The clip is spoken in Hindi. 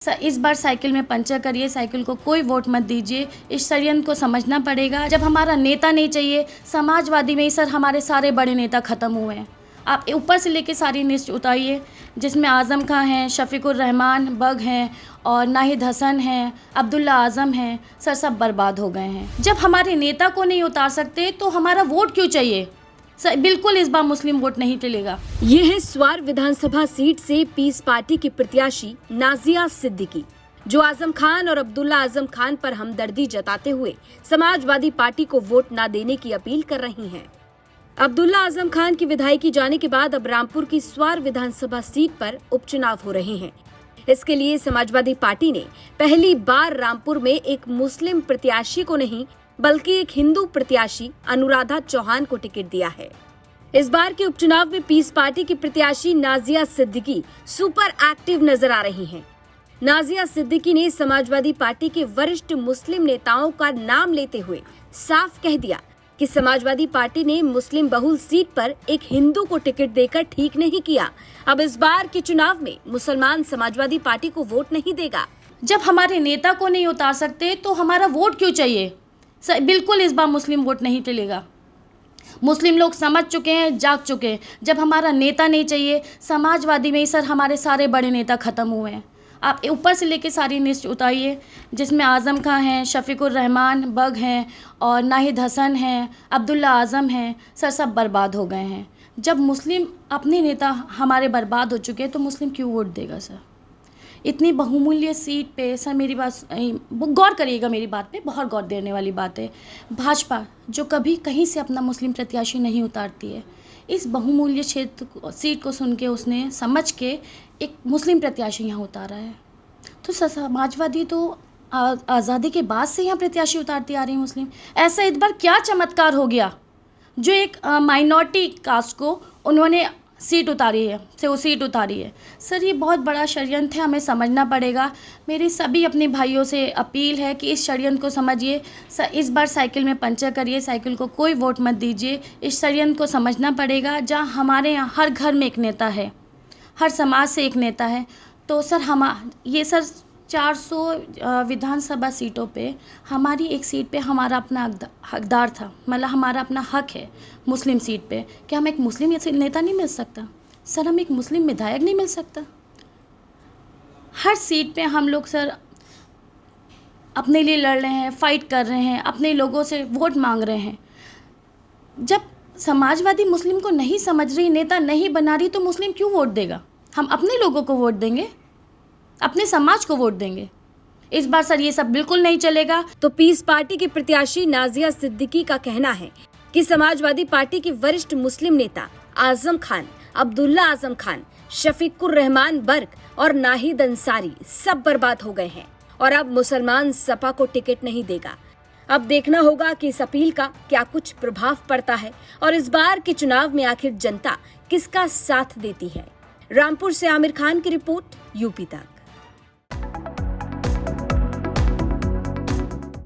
इस बार साइकिल में पंचर करिए, साइकिल को कोई वोट मत दीजिए। इस षड्यंत्र को समझना पड़ेगा। जब हमारा नेता नहीं चाहिए, समाजवादी में ही सर हमारे सारे बड़े नेता ख़त्म हुए हैं। आप ऊपर से लेके सारी लिस्ट उतारिए, जिसमें आज़म खां हैं, शफीकुर रहमान बग हैं और नाहिद हसन हैं, अब्दुल्ला आज़म हैं। सर सब बर्बाद हो गए हैं। जब हमारे नेता को नहीं उतार सकते तो हमारा वोट क्यों चाहिए? सर बिल्कुल इस बार मुस्लिम वोट नहीं टलेगा। ये है स्वार विधानसभा सीट से पीस पार्टी की प्रत्याशी नाजिया सिद्दीकी, जो आजम खान और अब्दुल्ला आजम खान पर हमदर्दी जताते हुए समाजवादी पार्टी को वोट न देने की अपील कर रही हैं। अब्दुल्ला आजम खान की विधायकी जाने के बाद अब रामपुर की स्वार विधानसभा सीट पर उपचुनाव हो रहे हैं। इसके लिए समाजवादी पार्टी ने पहली बार रामपुर में एक मुस्लिम प्रत्याशी को नहीं बल्कि एक हिंदू प्रत्याशी अनुराधा चौहान को टिकट दिया है। इस बार के उपचुनाव में पीस पार्टी की प्रत्याशी नाजिया सिद्दीकी सुपर एक्टिव नजर आ रही हैं। नाजिया सिद्दीकी ने समाजवादी पार्टी के वरिष्ठ मुस्लिम नेताओं का नाम लेते हुए साफ कह दिया कि समाजवादी पार्टी ने मुस्लिम बहुल सीट पर एक हिंदू को टिकट देकर ठीक नहीं किया। अब इस बार के चुनाव में मुसलमान समाजवादी पार्टी को वोट नहीं देगा। जब हमारे नेता को नहीं उतार सकते तो हमारा वोट क्यों चाहिए? सर बिल्कुल इस बार मुस्लिम वोट नहीं टलेगा। मुस्लिम लोग समझ चुके हैं, जाग चुके हैं। जब हमारा नेता नहीं चाहिए, समाजवादी में ही सर हमारे सारे बड़े नेता ख़त्म हुए हैं। आप ऊपर से लेके सारी लिस्ट उतारिए, जिसमें आज़म खां हैं, शफीकुर रहमान बग हैं और नाहिद हसन हैं, अब्दुल्ला आज़म हैं। सर सब बर्बाद हो गए हैं। जब मुस्लिम अपने नेता हमारे बर्बाद हो चुके हैं तो मुस्लिम क्यों वोट देगा? सर इतनी बहुमूल्य सीट पे सर मेरी बात गौर करिएगा, मेरी बात पे बहुत गौर देने वाली बात है। भाजपा जो कभी कहीं से अपना मुस्लिम प्रत्याशी नहीं उतारती है, इस बहुमूल्य सीट को सुन के उसने समझ के एक मुस्लिम प्रत्याशी यहाँ उतारा है। तो समाजवादी तो आज़ादी के बाद से यहाँ प्रत्याशी उतारती आ रही है मुस्लिम। ऐसा इस बार क्या चमत्कार हो गया जो एक माइनॉरिटी कास्ट को उन्होंने सीट उतारी है सर ये बहुत बड़ा षड्यंत्र है, हमें समझना पड़ेगा। मेरी सभी अपने भाइयों से अपील है कि इस षड्यंत्र को समझिए। सर इस बार साइकिल में पंचर करिए, साइकिल को कोई वोट मत दीजिए। इस षड्यंत्र को समझना पड़ेगा। जहाँ हमारे यहाँ हर घर में एक नेता है, हर समाज से एक नेता है, तो सर ये सर 400 विधानसभा सीटों पे हमारी एक सीट पे हमारा अपना हकदार था, मतलब हमारा अपना हक है मुस्लिम सीट पे। कि हम एक मुस्लिम नेता नहीं मिल सकता? सर हम एक मुस्लिम विधायक नहीं मिल सकता? हर सीट पे हम लोग सर अपने लिए लड़ रहे हैं, फाइट कर रहे हैं, अपने लोगों से वोट मांग रहे हैं। जब समाजवादी मुस्लिम को नहीं समझ रही, नेता नहीं बना रही, तो मुस्लिम क्यों वोट देगा? हम अपने लोगों को वोट देंगे, अपने समाज को वोट देंगे। इस बार सर ये सब बिल्कुल नहीं चलेगा। तो पीस पार्टी की प्रत्याशी नाजिया सिद्दीकी का कहना है कि समाजवादी पार्टी के वरिष्ठ मुस्लिम नेता आजम खान, अब्दुल्ला आजम खान, शफीकुर रहमान बर्ग और नाहिद अंसारी सब बर्बाद हो गए हैं और अब मुसलमान सपा को टिकट नहीं देगा। अब देखना होगा कि इस अपील का क्या कुछ प्रभाव पड़ता है और इस बार के चुनाव में आखिर जनता किसका साथ देती है। रामपुर से आमिर खान की रिपोर्ट, यूपी तक।